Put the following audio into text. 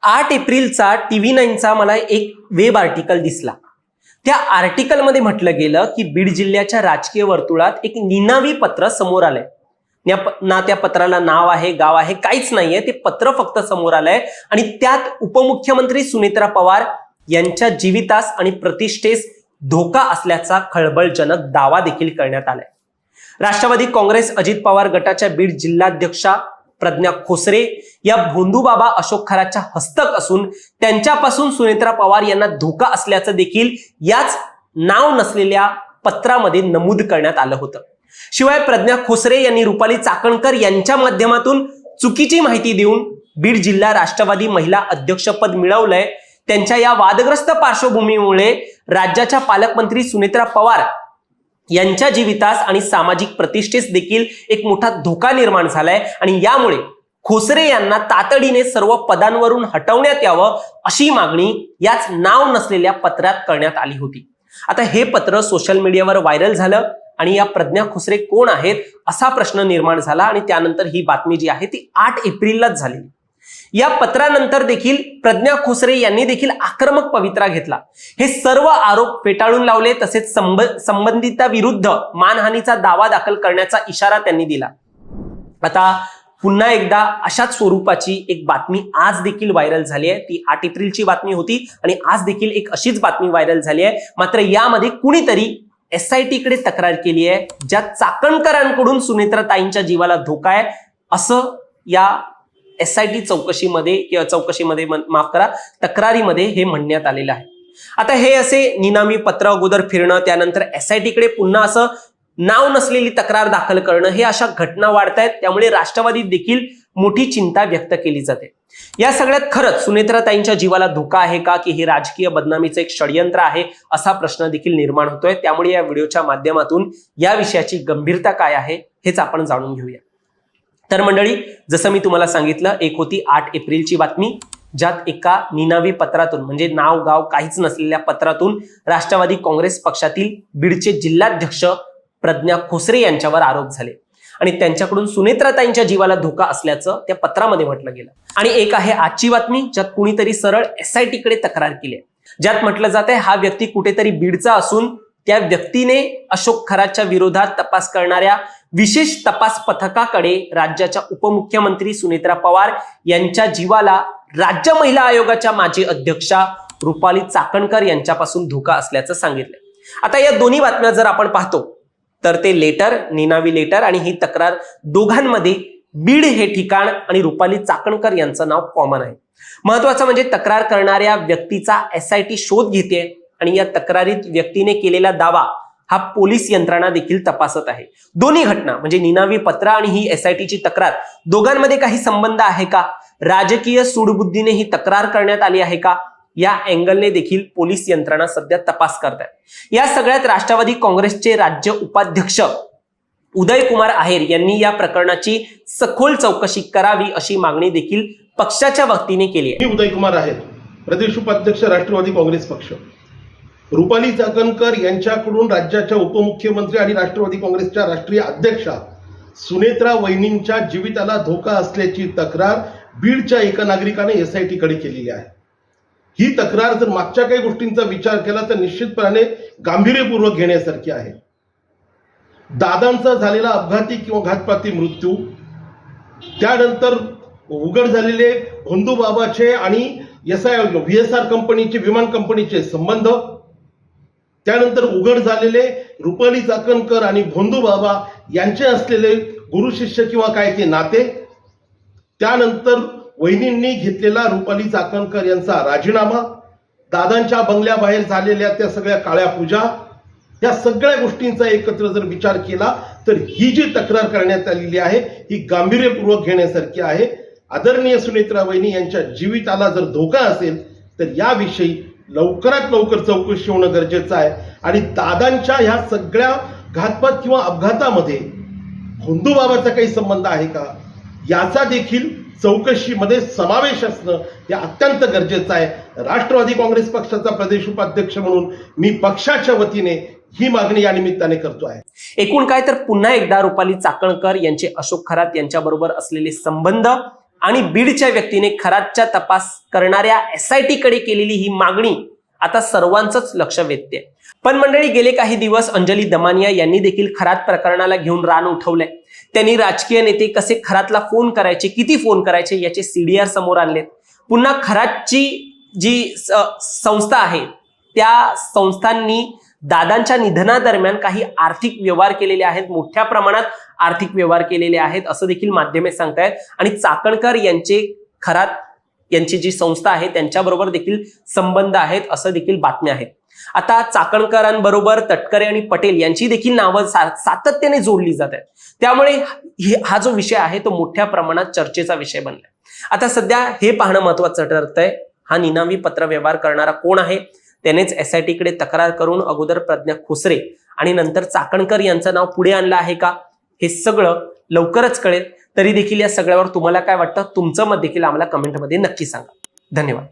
8 एप्रिलचा TV9चा मला एक web article दिसला। त्या आर्टिकलमध्ये म्हटलं गेलं की बीड जिल्ह्याच्या राजकीय वर्तुळात एक निनावी पत्र समोर आलंय। ना त्या पत्राला नाव आहे, गाव आहे, काहीच नाहीये, ते पत्र फक्त समोर आलंय आणि त्यात उपमुख्यमंत्री सुनेत्रा पवार यांच्या जीवितास आणि प्रतिष्ठेस धोका असल्याचा खळबळजनक दावा देखील करण्यात आलाय। राष्ट्रवादी काँग्रेस अजित पवार गटाच्या बीड जिल्हाध्यक्षा प्रज्ञा खोसरे या भोंदूबाबा अशोक खराच्या हस्तक असून त्यांच्यापासून सुनेत्रा पवार यांना धोका असल्याचं देखील याच नाव नसलेल्या पत्रामध्ये नमूद करण्यात आलं होतं। शिवाय प्रज्ञा खोसरे यांनी रुपाली चाकणकर यांच्या माध्यमातून चुकीची माहिती देऊन बीड जिल्हा राष्ट्रवादी महिला अध्यक्षपद मिळवलंय। त्यांच्या या वादग्रस्त पार्श्वभूमीमुळे राज्याच्या पालकमंत्री सुनेत्रा पवार यांच्या जीवितास आणि सामाजिक प्रतिष्ठेस देखील एक मोठा धोका निर्माण झालाय आणि यामुळे खोसरे यांना तातडीने सर्व पदांवरून हटवण्यात यावं अशी मागणी याच नाव नसलेल्या पत्रात करण्यात आली होती। आता हे पत्र सोशल मीडियावर व्हायरल झालं आणि या प्रज्ञा खोसरे कोण आहेत असा प्रश्न निर्माण झाला आणि त्यानंतर ही बातमी जी आहे ती 8 एप्रिललाच झाली। या पत्रानंतर देखील प्रज्ञा खोसरे यांनी देखील आक्रमक पवित्रा घेतला। हे सर्व आरोप फेटाळून लावले, तसेच संबंधिताविरुद्ध मानहानीचा दावा दाखल करण्याचा इशारा त्यांनी दिला। आता पुन्हा एकदा अशाच स्वरूपाची एक बातमी आज देखील व्हायरल झाली आहे। ती 8 एप्रिलची बातमी होती आणि आज देखील एक अशीच बातमी व्हायरल झाली आहे। मात्र यामध्ये कुणीतरी SIT कडे तक्रार केली आहे, ज्या चाकणकरांकडून सुनेत्रा ताईंच्या जीवाला धोका आहे असं या SIT चौकशीमध्ये माफ करा, तक्रारीमध्ये हे म्हणण्यात आलेलं आहे। आता हे असे निनामी पत्र अगोदर फिरणं, त्यानंतर SIT कडे पुन्हा असं नाव नसलेली तक्रार दाखल करणं, हे अशा घटना वाढत आहेत। त्यामुळे राष्ट्रवादीत देखील मोठी चिंता व्यक्त केली जाते। या सगळ्यात खरंच सुनेत्रा ताईंच्या जीवाला धोका आहे का, की हे राजकीय बदनामीचं एक षडयंत्र आहे असा प्रश्न देखील निर्माण होतोय। त्यामुळे या व्हिडिओच्या माध्यमातून या विषयाची गंभीरता काय आहे हेच आपण जाणून घेऊया। तर मंडळी, जसं मी तुम्हाला सांगितलं, एक होती 8 एप्रिलची बातमी, ज्यात एका निनावी पत्रातून म्हणजे नाव गाव काहीच नसलेल्या पत्रातून राष्ट्रवादी काँग्रेस पक्षातील बीडचे जिल्हाध्यक्ष प्रज्ञा खोसरे यांच्यावर आरोप झाले आणि त्यांच्याकडून सुनेत्रा ताईंच्या जीवाला धोका असल्याचं त्या पत्रामध्ये म्हटलं गेलं। आणि एक आहे आजची बातमी, ज्यात कुणीतरी सरळ SIT कडे तक्रार केली आहे, ज्यात म्हटलं जात आहे हा व्यक्ती कुठेतरी बीडचा असून त्या व्यक्तीने अशोक खराच्या विरोधात तपास करणाऱ्या विशेष तपास पथकाकडे राज्याच्या उपमुख्यमंत्री सुनेत्रा पवार यांच्या जीवाला राज्य महिला आयोगाच्या माजी अध्यक्षा रुपाली चाकणकर यांच्यापासून धोका असल्याचं सांगितलंय। आता या दोन्ही बातम्या जर आपण पाहतो तर ते लेटर, निनावी लेटर आणि ही तक्रार, दोघांमध्ये बीड हे ठिकाण आणि रुपाली चाकणकर यांचं नाव कॉमन आहे। महत्वाचं म्हणजे तक्रार करणाऱ्या व्यक्तीचा SIT शोध घेते आणि या तक्रारीत व्यक्तीने केलेला दावा हा पोलीस यंत्रणा देखील तपासत आहे। दोन्ही घटना म्हणजे निनावी पत्र आणि ही SITची तक्रार, दोघांमध्ये काही संबंध आहे का, राजकीय सूडबुद्धीने ही तक्रार करण्यात आली आहे का, या अँगलने देखील पोलीस यंत्रणा सध्या तपास करतात। या सगळ्यात राष्ट्रवादी काँग्रेसचे राज्य उपाध्यक्ष उदय कुमार आहेर यांनी या प्रकरणाची सखोल चौकशी करावी अशी मागणी देखील पक्षाच्या वतीने केली आहे। उदय कुमार आहेर, प्रदेश उपाध्यक्ष राष्ट्रवादी काँग्रेस पक्ष। रुपाली चाकणकर यांच्याकडून राज्याच्या उपमुख्यमंत्री आणि राष्ट्रवादी काँग्रेसच्या राष्ट्रीय अध्यक्षा सुनेत्रा वहिनींच्या जीविताला धोका असल्याची तक्रार बीडच्या एका नागरिकाने SIT कडे केलेली आहे। ही तक्रार जर मागच्या काही गोष्टींचा विचार केला तर निश्चितपणे गांभीर्यपूर्वक घेण्यासारखी आहे। दादांचा झालेला अपघाती किंवा घातपाती मृत्यू, त्यानंतर उघड झालेले भोंदूबाबाचे आणि VSR कंपनीचे, विमान कंपनीचे संबंध, त्यानंतर उघड झालेले रुपाली चाकणकर आणि भोंदूबाबा यांचे असलेले गुरु शिष्य किंवा काय ते नाते, त्यानंतर वहिनींनी घेतलेला रुपाली चाकणकर यांचा राजीनामा, दादांच्या बंगल्याबाहेर झालेल्या त्या सगळ्या काळ्या पूजा, या सगळ्या गोष्टींचा एकत्र जर विचार केला तर ही जी तक्रार करण्यात आलेली आहे ही गांभीर्यपूर्वक घेण्यासारखी आहे। आदरणीय सुनेत्रा वहिनी यांच्या जीविताला जर धोका असेल तर याविषयी लवकरात लवकर चौकशी होणं गरजेचं आहे आणि दादांच्या ह्या सगळ्या घातपात किंवा अपघातामध्ये भोंदूबाबाचा काही संबंध आहे का याचा देखील चौकशीमध्ये समावेश असणं हे अत्यंत गरजेचं आहे। राष्ट्रवादी काँग्रेस पक्षाचा प्रदेश उपाध्यक्ष म्हणून मी पक्षाच्या वतीने ही मागणी या निमित्ताने करतो आहे। एकूण काय तर पुन्हा एकदा रुपाली चाकणकर यांचे अशोक खरात यांच्याबरोबर असलेले संबंध आणि बीडच्या व्यक्तीने खरातच्या तपास करणाऱ्या SIT कडे केलेली ही मागणी आता सर्वांचंच लक्ष वेधते. पण मंडळी, गेले काही दिवस अंजली दमानिया यांनी देखील खरात प्रकरणाला घेऊन रान उठवलंय. त्यांनी राजकीय नेते कसे खरातला फोन करायचे, किती फोन करायचे याचे CDR समोर आणलेत. पुन्हा खरातची जी संस्था आहे त्या संस्थांनी दादांच्या निधनादरम्यान काही आर्थिक व्यवहार केलेले आहेत, मोठ्या प्रमाणात आर्थिक व्यवहार केलेले आहेत असं देखील माध्यमे सांगतायत. आणि चाकणकर यांचे खरात यांची जी संस्था आहे त्यांच्याबरोबर देखील संबंध आहेत असं देखील बातम्या आहेत. आता चाकणकरांबरोबर तटकरे आणि पटेल यांची देखील नावं सातत्याने जोडली जात आहेत. त्यामुळे हा जो विषय आहे तो मोठ्या प्रमाणात चर्चेचा विषय बनलाय. आता सध्या हे पाहणं महत्वाचं ठरतंय, हा निनावी पत्र व्यवहार करणारा कोण आहे. त्यानेच SIT कडे तक्रार करून अगोदर प्रज्ञा खोसरे आणि नंतर चाकणकर यांचं नाव पुढे आणलं आहे का, हे सगळं लवकरच कळेल. तरी देखील या सगळ्यावर तुम्हाला काय वाटतं, तुमचं मत देखील आम्हाला कमेंटमध्ये नक्की सांगा. धन्यवाद.